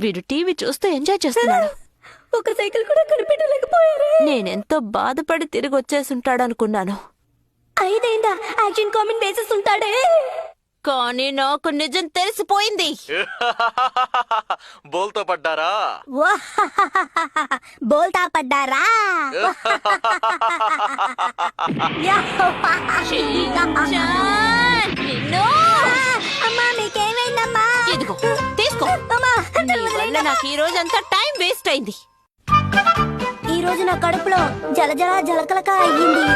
వీడు టీవీ చూస్తూ ఎంజాయ్ చేస్తున్నాడు. ఒక సైకిల్ కూడా కనిపెట్టలేకపోయారే. నేనెంతో బాధపడి తిరిగి వచ్చేసుంటాడనుకున్నాను. 5 అయిందా? యాక్షన్ కామెంట్ వేసేస్తుంటాడే. కానీ నాకు నిజం తెలిసిపోయింది. బోల్తో పడ్డారా? బోల్తా పడ్డారా? అమ్మా మీకేమైందమ్మా? ఇదిగో తీసుకో. నీ వల్ల నాకు ఈ రోజంతా టైం వేస్ట్ అయింది. ఈ రోజు నా కడుపులో జలజల జలకలక అయ్యింది.